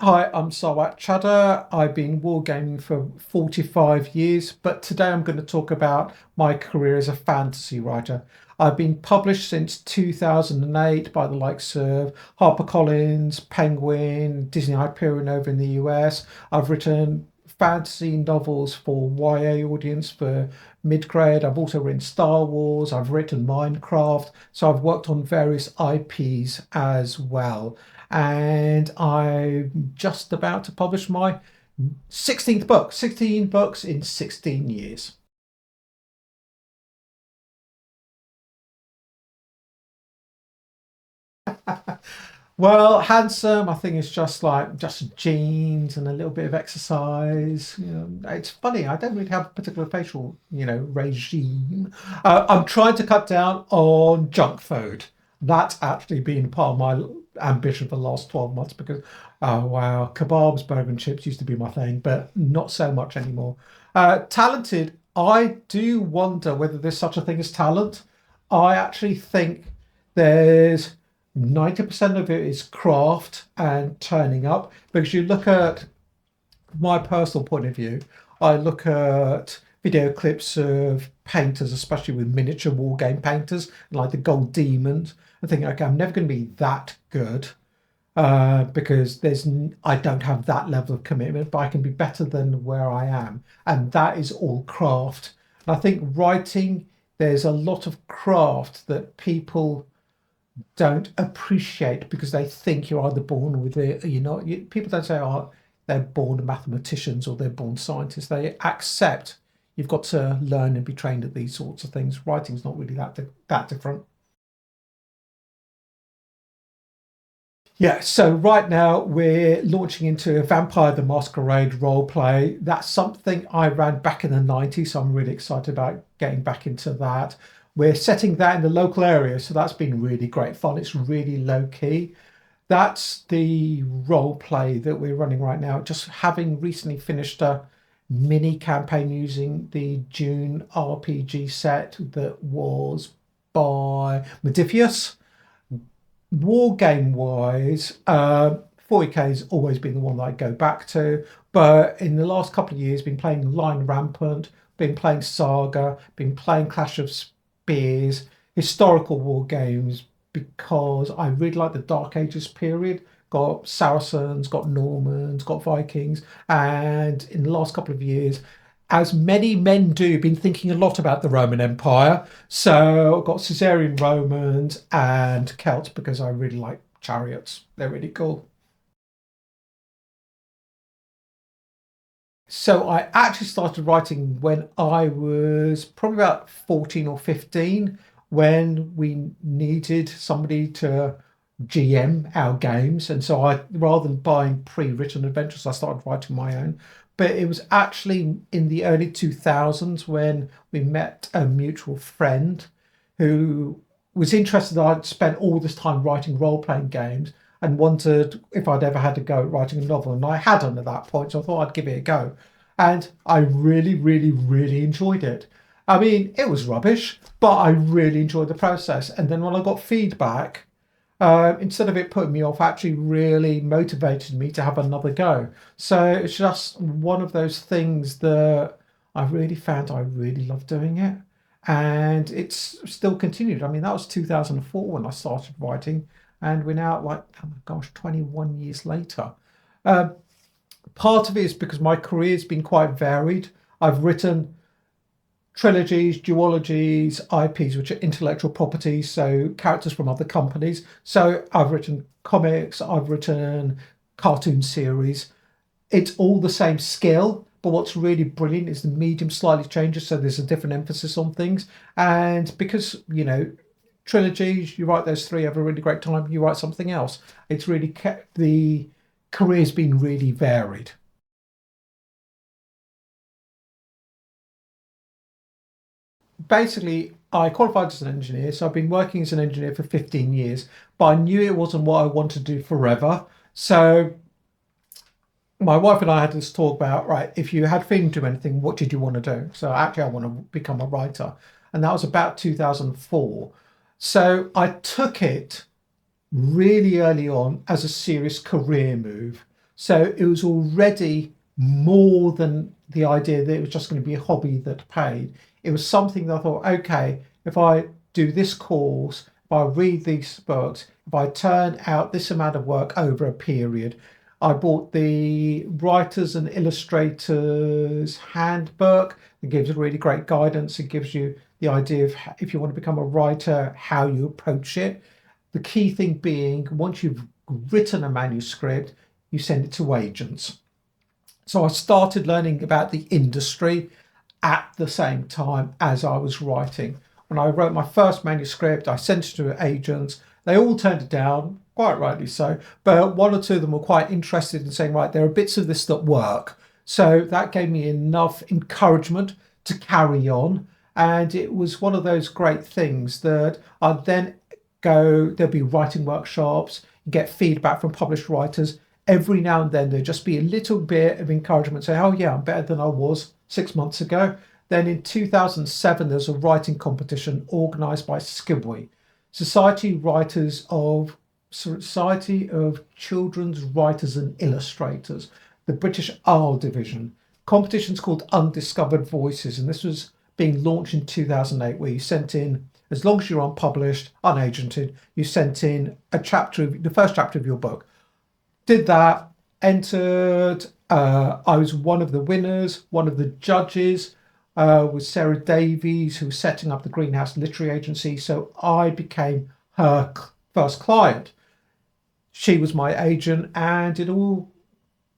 Hi, I'm Sarwat Chadda. I've been wargaming for 45 years, but today I'm going to talk about my career as a fantasy writer. I've been published since 2008 by the likes of HarperCollins, Penguin, Disney Hyperion over in the US. I've written fantasy novels for YA audience for mid-grade. I've also written Star Wars, I've written Minecraft, so I've worked on various IPs as well, and I'm just about to publish my 16th book, 16 books in 16 years. Well, handsome, I think it's just jeans and a little bit of exercise. It's funny. I don't really have a particular facial, regime. I'm trying to cut down on junk food. That's actually been part of my ambition for the last 12 months because, oh wow, kebabs, burger and chips used to be my thing, but not so much anymore. Talented, I do wonder whether there's such a thing as talent. I actually think there's 90% of it is craft and turning up, because you look at my personal point of view, I look at video clips of painters, especially with miniature war game painters like the Gold Demons, and think, okay, I'm never going to be that good, because I don't have that level of commitment, but I can be better than where I am, and that is all craft. And I think writing, there's a lot of craft that people don't appreciate because they think you're either born with it, people don't say, oh, they're born mathematicians or they're born scientists. They accept you've got to learn and be trained at these sorts of things. Writing's not really that different. Yeah, so right now we're launching into Vampire the Masquerade role play. That's something I ran back in the 90s, so I'm really excited about getting back into that. We're setting that in the local area, so that's been really great fun. It's really low key. That's the role play that we're running right now. Just having recently finished a mini campaign using the June RPG set that was by Modifius. War game wise, 40k has always been the one that I go back to. But in the last couple of years, been playing Line Rampant, been playing Saga, been playing Clash of Spears, historical war games, because I really like the Dark Ages period. Got Saracens, got Normans, got Vikings, and in the last couple of years, as many men do, been thinking a lot about the Roman Empire. So I've got Caesarean Romans and Celts because I really like chariots. They're really cool. So I actually started writing when I was probably about 14 or 15, when we needed somebody to GM our games. And so I, rather than buying pre-written adventures, I started writing my own. But it was actually in the early 2000s when we met a mutual friend who was interested that I'd spent all this time writing role-playing games and wondered if I'd ever had to go at writing a novel. And I hadn't at that point, so I thought I'd give it a go. And I really, really, really enjoyed it. I mean, it was rubbish, but I really enjoyed the process. And then when I got feedback, instead of it putting me off, actually really motivated me to have another go. So it's just one of those things that I really found I really love doing it. And it's still continued. I mean, that was 2004 when I started writing, and we're now at, like, oh my gosh, 21 years later. Um, Part of it is because my career's been quite varied. I've written trilogies, duologies, IPs, which are intellectual properties, so characters from other companies. So I've written comics, I've written cartoon series. It's all the same skill, but what's really brilliant is the medium slightly changes, so there's a different emphasis on things. And because, trilogies, you write those three, have a really great time, you write something else. It's really kept the career's been really varied. Basically, I qualified as an engineer, so I've been working as an engineer for 15 years, but I knew it wasn't what I wanted to do forever. So my wife and I had this talk about, right, if you had freedom to do anything, what did you want to do? So actually, I want to become a writer. And that was about 2004. So I took it really early on as a serious career move. So it was already more than the idea that it was just going to be a hobby that paid. It was something that I thought, okay, if I do this course, if I read these books, if I turn out this amount of work over a period, I bought the Writers and Illustrators Handbook. It gives really great guidance. It gives you the idea of if you want to become a writer, how you approach it. The key thing being, once you've written a manuscript, you send it to agents. So I started learning about the industry at the same time as I was writing. When I wrote my first manuscript, I sent it to agents. They all turned it down, quite rightly so, but one or two of them were quite interested in saying, right, there are bits of this that work. So that gave me enough encouragement to carry on. And it was one of those great things that I'd then go, there'll be writing workshops, get feedback from published writers. Every now and then there'd just be a little bit of encouragement, say, oh yeah, I'm better than I was 6 months ago. Then in 2007, there's a writing competition organised by Skibwe, Society of Children's Writers and Illustrators, the British Isle division. Competition's called Undiscovered Voices, and this was being launched in 2008, where you sent in, as long as you're unpublished, unagented, you sent in the first chapter of your book. Did that, entered. I was one of the winners. One of the judges was Sarah Davies, who was setting up the Greenhouse Literary Agency. So I became her first client. She was my agent, and it all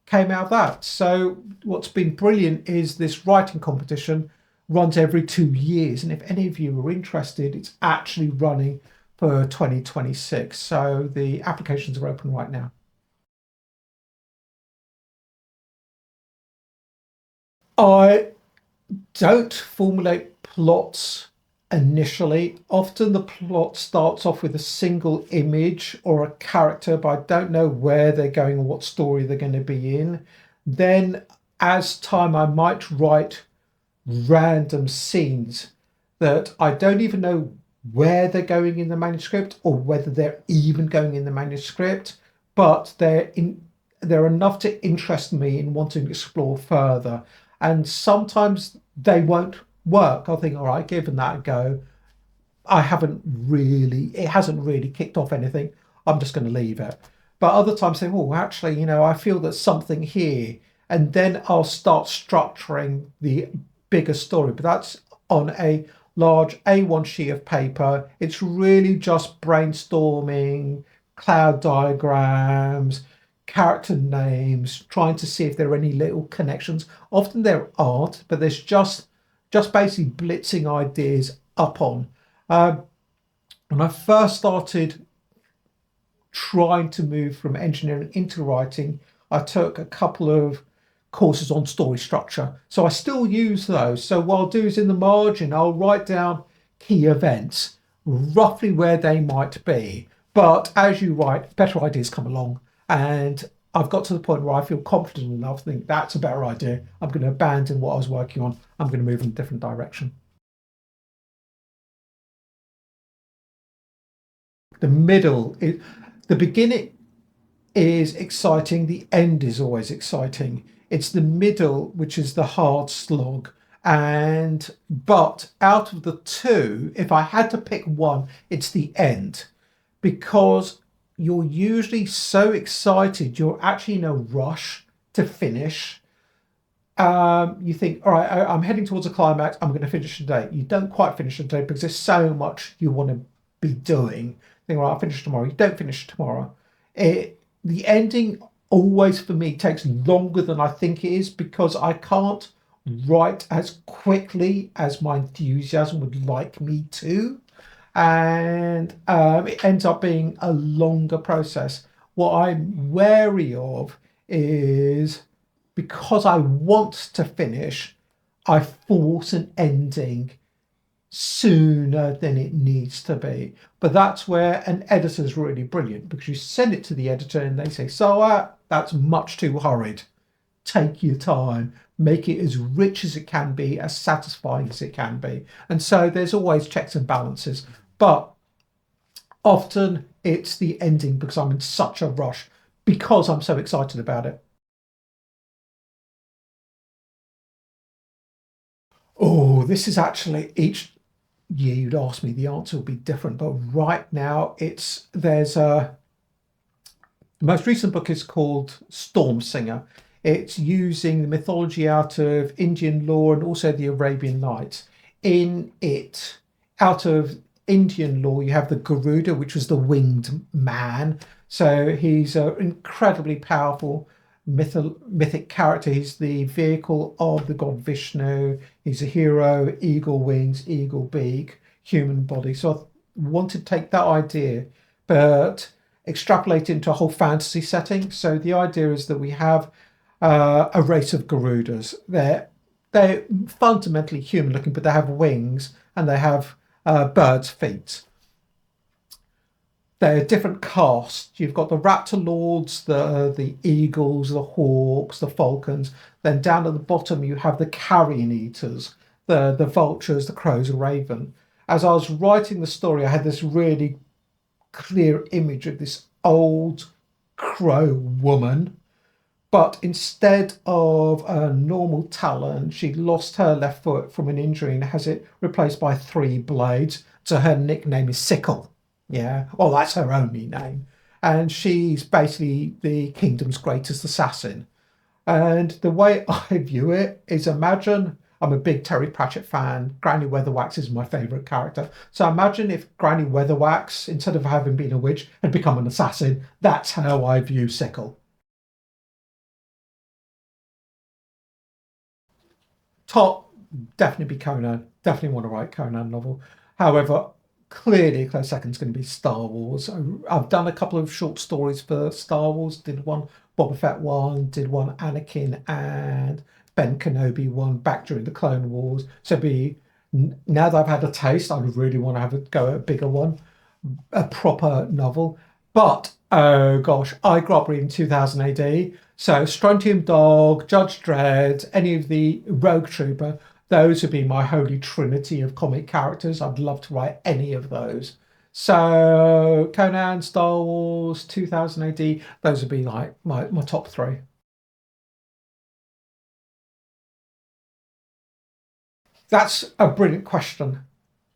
came out of that. So what's been brilliant is this writing competition runs every 2 years. And if any of you are interested, it's actually running for 2026. So the applications are open right now. I don't formulate plots initially. Often the plot starts off with a single image or a character, but I don't know where they're going or what story they're going to be in. Then, as time, I might write random scenes that I don't even know where they're going in the manuscript or whether they're even going in the manuscript, but they're enough to interest me in wanting to explore further. And sometimes they won't work. I'll think, all right, given that a go, it hasn't really kicked off anything. I'm just going to leave it. But other times, say, oh, actually, I feel there's something here, and then I'll start structuring the bigger story. But that's on a large A1 sheet of paper. It's really just brainstorming, cloud diagrams, character names, trying to see if there are any little connections. Often there aren't, but there's just basically blitzing ideas up on. When I first started trying to move from engineering into writing, I took a couple of courses on story structure. So I still use those. So what I'll do is in the margin, I'll write down key events, roughly where they might be. But as you write, better ideas come along. And I've got to the point where I feel confident enough to think that's a better idea. I'm going to abandon what I was working on. I'm going to move in a different direction. The middle, the beginning is exciting. The end is always exciting. It's the middle which is the hard slog. But out of the two, if I had to pick one, it's the end, because you're usually so excited, you're actually in a rush to finish. You think, all right, I'm heading towards a climax. I'm going to finish today. You don't quite finish today because there's so much you want to be doing. Think, all right, I'll finish tomorrow. You don't finish tomorrow. The ending always for me takes longer than I think it is because I can't write as quickly as my enthusiasm would like me to. And it ends up being a longer process. What I'm wary of is, because I want to finish, I force an ending sooner than it needs to be. But that's where an editor is really brilliant, because you send it to the editor and they say, so that's much too hurried. Take your time, make it as rich as it can be, as satisfying as it can be. And so there's always checks and balances. But often it's the ending because I'm in such a rush, because I'm so excited about it. Oh, this is actually each year you'd ask me, the answer will be different. But right now, there's a the most recent book is called Storm Singer. It's using the mythology out of Indian lore and also the Arabian Nights. In it, out of Indian lore, you have the Garuda, which was the winged man. So he's an incredibly powerful mythic character. He's the vehicle of the god Vishnu. He's a hero, eagle wings, eagle beak, human body. So I wanted to take that idea, but extrapolate into a whole fantasy setting. So the idea is that we have a race of Garudas. They're fundamentally human looking, but they have wings and they have birds' feet. They're different castes. You've got the raptor lords, the eagles, the hawks, the falcons. Then down at the bottom you have the carrion eaters, the vultures, the crows, the raven. As I was writing the story, I had this really clear image of this old crow woman, but instead of a normal talon, she lost her left foot from an injury and has it replaced by three blades. So her nickname is Sickle. Yeah, well, that's her only name. And she's basically the kingdom's greatest assassin. And the way I view it is, imagine I'm a big Terry Pratchett fan. Granny Weatherwax is my favourite character. So imagine if Granny Weatherwax, instead of having been a witch, had become an assassin. That's how I view Sickle. Top, definitely be Conan. Definitely want to write Conan novel. However, clearly a close second is going to be Star Wars. I've done a couple of short stories for Star Wars. Did one Boba Fett one, did one Anakin and Ben Kenobi one back during the Clone Wars. So be now that I've had a taste, I would really want to have a go at a bigger one, a proper novel. But oh gosh, I grew up reading 2000 AD. So Strontium Dog, Judge Dredd, any of the Rogue Trooper, those would be my holy trinity of comic characters. I'd love to write any of those. So Conan, Star Wars, 2000 AD, those would be like my top three. That's a brilliant question.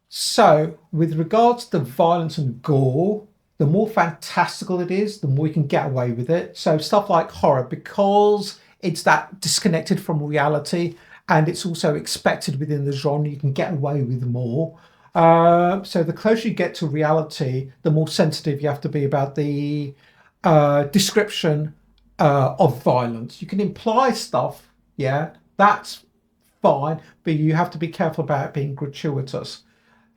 So, with regards to violence and gore, the more fantastical it is, the more you can get away with it. So, stuff like horror, because it's that disconnected from reality and it's also expected within the genre, you can get away with more. So, the closer you get to reality, the more sensitive you have to be about the description of violence. You can imply stuff, yeah, that's fine, but you have to be careful about being gratuitous.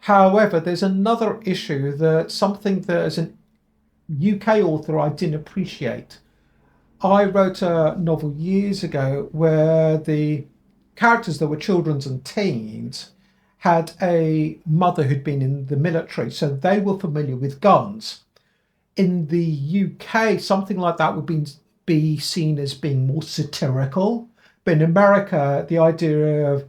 However, there's another issue, that something that as a UK author I didn't appreciate. I wrote a novel years ago where the characters that were children's and teens had a mother who'd been in the military, so they were familiar with guns. In the UK, something like that would be seen as being more satirical. But in America, the idea of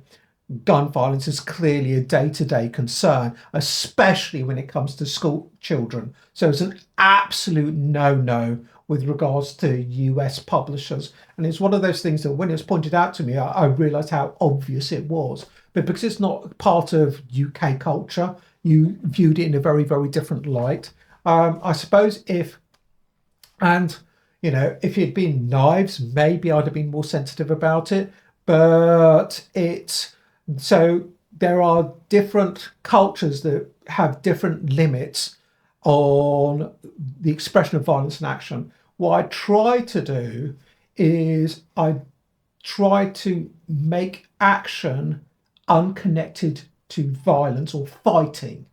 gun violence is clearly a day-to-day concern, especially when it comes to school children. So it's an absolute no-no with regards to US publishers. And it's one of those things that when it was pointed out to me, I realized how obvious it was. But because it's not part of UK culture, you viewed it in a very, very different light. I suppose and if it had been knives, maybe I'd have been more sensitive about it. But it's so there are different cultures that have different limits on the expression of violence and action. What I try to do is I try to make action unconnected to violence or fighting.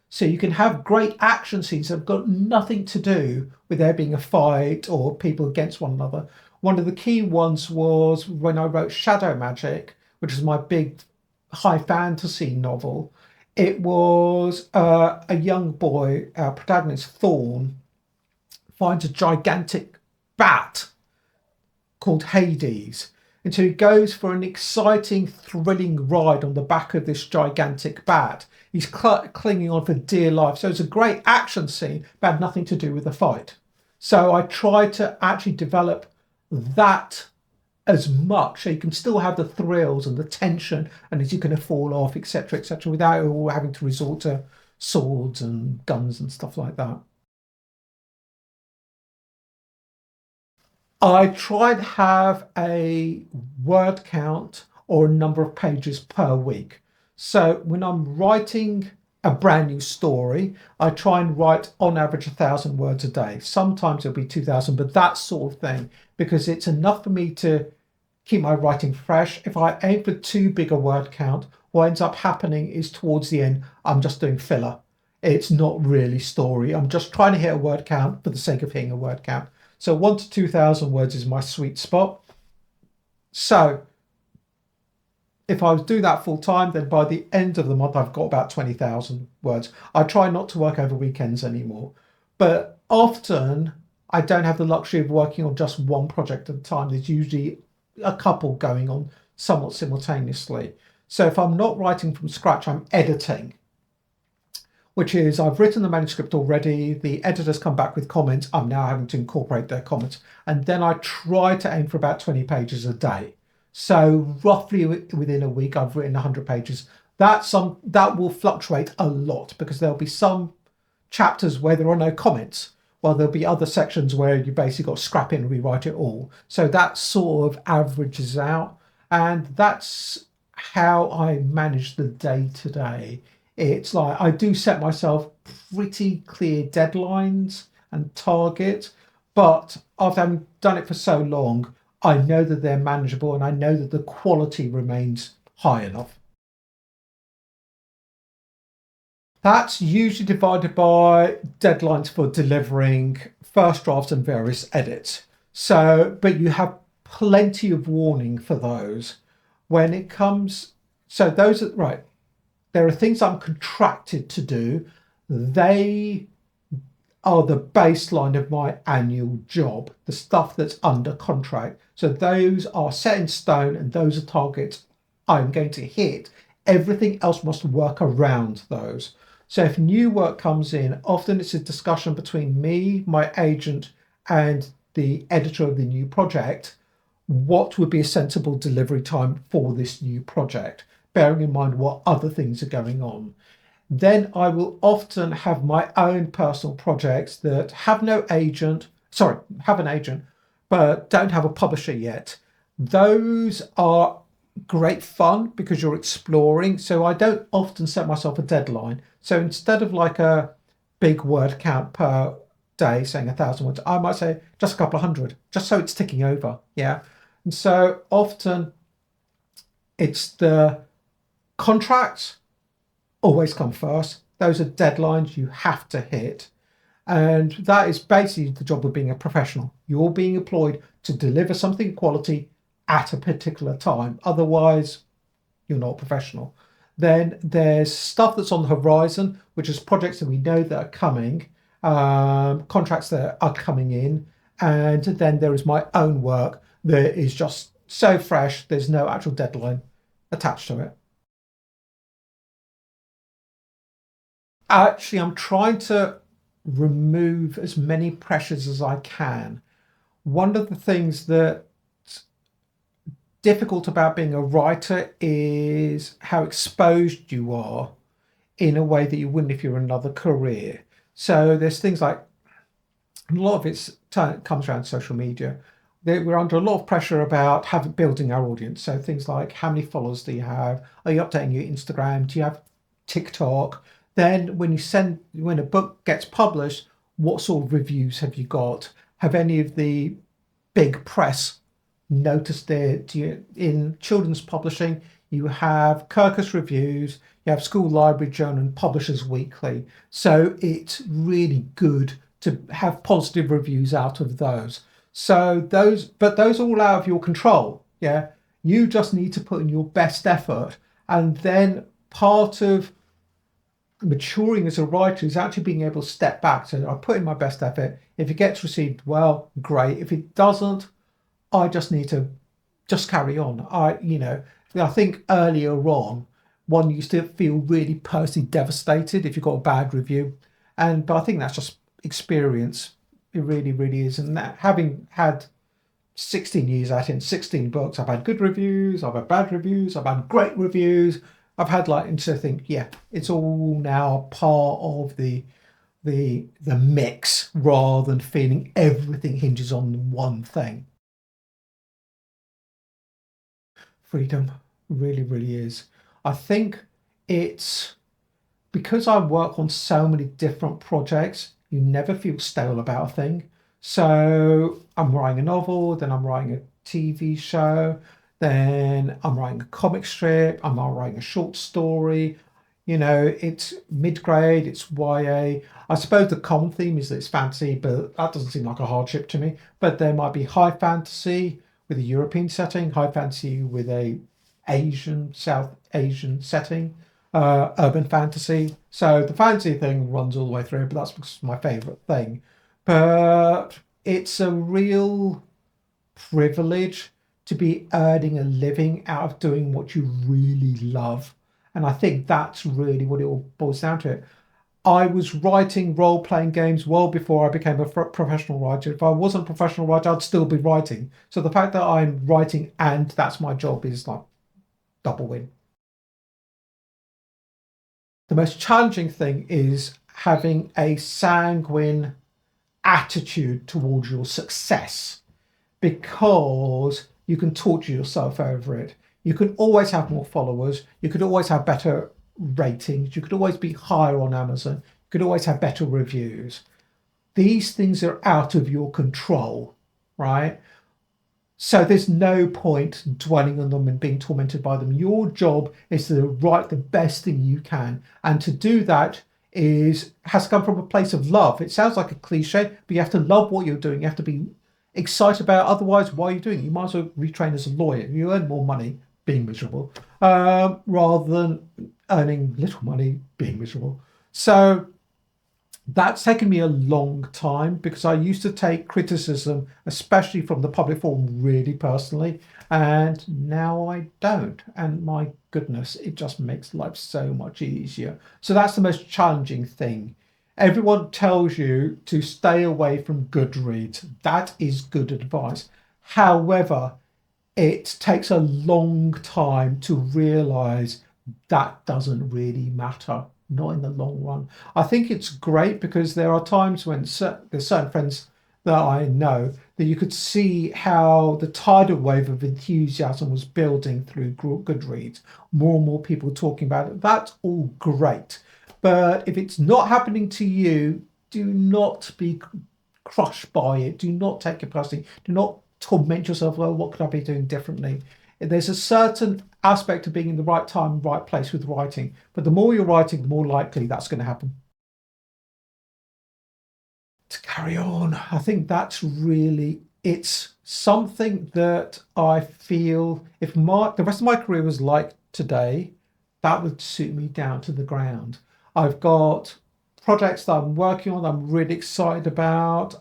So you can have great action scenes that have got nothing to do with there being a fight or people against one another. One of the key ones was when I wrote Shadow Magic, which is my big high fantasy novel. It was a young boy, our protagonist Thorn, finds a gigantic bat called Hades. And so he goes for an exciting, thrilling ride on the back of this gigantic bat. He's clinging on for dear life. So it's a great action scene, but had nothing to do with the fight. So I tried to actually develop that as much, so you can still have the thrills and the tension, and as you're going to fall off, etc., without all having to resort to swords and guns and stuff like that. I try to have a word count or a number of pages per week. So when I'm writing a brand new story, I try and write on average 1,000 words a day. Sometimes it'll be 2,000, but that sort of thing, because it's enough for me to keep my writing fresh. If I aim for too big a word count, what ends up happening is towards the end, I'm just doing filler. It's not really story. I'm just trying to hit a word count for the sake of hitting a word count. So 1 to 2,000 words is my sweet spot. So if I was doing that full time, then by the end of the month, I've got about 20,000 words. I try not to work over weekends anymore, but often I don't have the luxury of working on just one project at a time. There's usually a couple going on somewhat simultaneously. So if I'm not writing from scratch, I'm editing, which is I've written the manuscript already. The editors come back with comments. I'm now having to incorporate their comments. And then I try to aim for about 20 pages a day. So roughly within a week, I've written 100 pages. That will fluctuate a lot because there'll be some chapters where there are no comments, while there'll be other sections where you basically got to scrap it and rewrite it all. So that sort of averages out. And that's how I manage the day to day. It's like I do set myself pretty clear deadlines and targets, but after having done it for so long, I know that they're manageable and I know that the quality remains high enough. That's usually divided by deadlines for delivering first drafts and various edits. So, but you have plenty of warning for those when it comes. So those are right. There are things I'm contracted to do. They are the baseline of my annual job, the stuff that's under contract. So those are set in stone and those are targets I'm going to hit. Everything else must work around those. So if new work comes in, often it's a discussion between me, my agent, and the editor of the new project. What would be a sensible delivery time for this new project, bearing in mind what other things are going on? Then I will often have my own personal projects that have no agent, sorry, have an agent, but don't have a publisher yet. Those are great fun because you're exploring. So I don't often set myself a deadline. So instead of like a big word count per day saying 1,000 words, I might say just a couple of hundred, just so it's ticking over. Yeah. And so often it's the contracts always come first. Those are deadlines you have to hit. And that is basically the job of being a professional. You're being employed to deliver something quality at a particular time. Otherwise, you're not a professional. Then there's stuff that's on the horizon, which is projects that we know that are coming, contracts that are coming in. And then there is my own work that is just so fresh, there's no actual deadline attached to it. Actually, I'm trying to remove as many pressures as I can. One of the things that's difficult about being a writer is how exposed you are in a way that you wouldn't if you're in another career. So there's things like a lot of it comes around social media. We're under a lot of pressure about building our audience. So things like how many followers do you have? Are you updating your Instagram? Do you have TikTok? Then when a book gets published, what sort of reviews have you got? Have any of the big press noticed it? In children's publishing, you have Kirkus Reviews, you have School Library Journal and Publishers Weekly. So it's really good to have positive reviews out of those. So those are all out of your control. Yeah. You just need to put in your best effort. And then part of maturing as a writer is actually being able to step back. So I put in my best effort. If it gets received well, great. If it doesn't, I just need to just carry on. I think earlier on, one used to feel really personally devastated if you got a bad review. But I think that's just experience. It really, really is. And that having had 16 years at it, 16 books. I've had good reviews, I've had bad reviews, I've had great reviews. I've had like, and so I think, yeah, it's all now part of the mix rather than feeling everything hinges on one thing. Freedom really, really is. I think it's because I work on so many different projects, you never feel stale about a thing. So I'm writing a novel, then I'm writing a TV show, then I'm writing a comic strip, I'm writing a short story. It's mid grade, it's YA. I suppose the common theme is that it's fantasy, but that doesn't seem like a hardship to me. But there might be high fantasy with a European setting, high fantasy with a South Asian setting, urban fantasy. So the fantasy thing runs all the way through, but that's because it's my favourite thing. But it's a real privilege to be earning a living out of doing what you really love. And I think that's really what it all boils down to. I was writing role playing games well before I became a professional writer. If I wasn't a professional writer, I'd still be writing. So the fact that I'm writing and that's my job is like double win. The most challenging thing is having a sanguine attitude towards your success because you can torture yourself over it. You can always have more followers. You could always have better ratings. You could always be higher on Amazon. You could always have better reviews. These things are out of your control, right? So there's no point dwelling on them and being tormented by them. Your job is to write the best thing you can. And to do that has to come from a place of love. It sounds like a cliche, but you have to love what you're doing. You have to be excited about it. Otherwise, why are you doing it? You might as well retrain as a lawyer. You earn more money being miserable rather than earning little money being miserable. So that's taken me a long time because I used to take criticism, especially from the public forum, really personally. And now I don't. And my goodness, it just makes life so much easier. So that's the most challenging thing. Everyone tells you to stay away from Goodreads. That is good advice. However, it takes a long time to realize that doesn't really matter, not in the long run. I think it's great because there are times when there's certain friends that I know that you could see how the tidal wave of enthusiasm was building through Goodreads. More and more people talking about it. That's all great. But if it's not happening to you, do not be crushed by it. Do not take it personally. Do not torment yourself. Well, what could I be doing differently? There's a certain aspect of being in the right time, right place with writing. But the more you're writing, the more likely that's going to happen. To carry on, I think it's something that I feel if the rest of my career was like today, that would suit me down to the ground. I've got projects that I'm working on, I'm really excited about.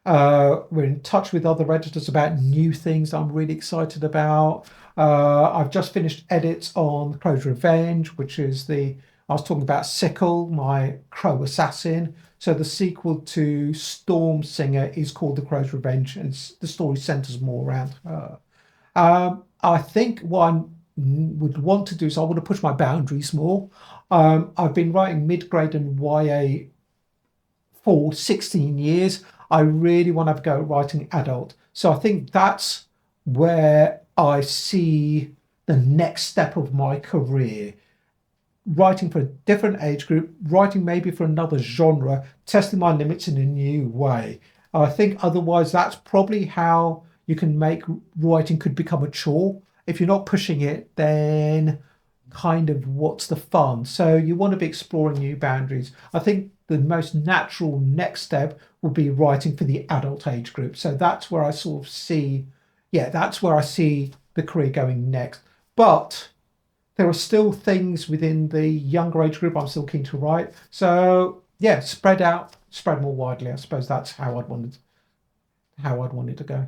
We're in touch with other editors about new things I'm really excited about. I've just finished edits on Crow's Revenge, which is I was talking about Sickle, my crow assassin. So the sequel to Storm Singer is called The Crow's Revenge, and the story centers more around her. I think what I would want to do is I want to push my boundaries more. I've been writing mid-grade and YA for 16 years. I really want to go writing adult. So I think that's where I see the next step of my career. Writing for a different age group, writing maybe for another genre, testing my limits in a new way. I think otherwise that's probably how you can make writing could become a chore. If you're not pushing it, then kind of what's the fun? So you want to be exploring new boundaries. I think the most natural next step will be writing for the adult age group. So that's where I sort of see, that's where I see the career going next. But there are still things within the younger age group I'm still keen to write. So spread more widely. I suppose that's how I'd want it to go.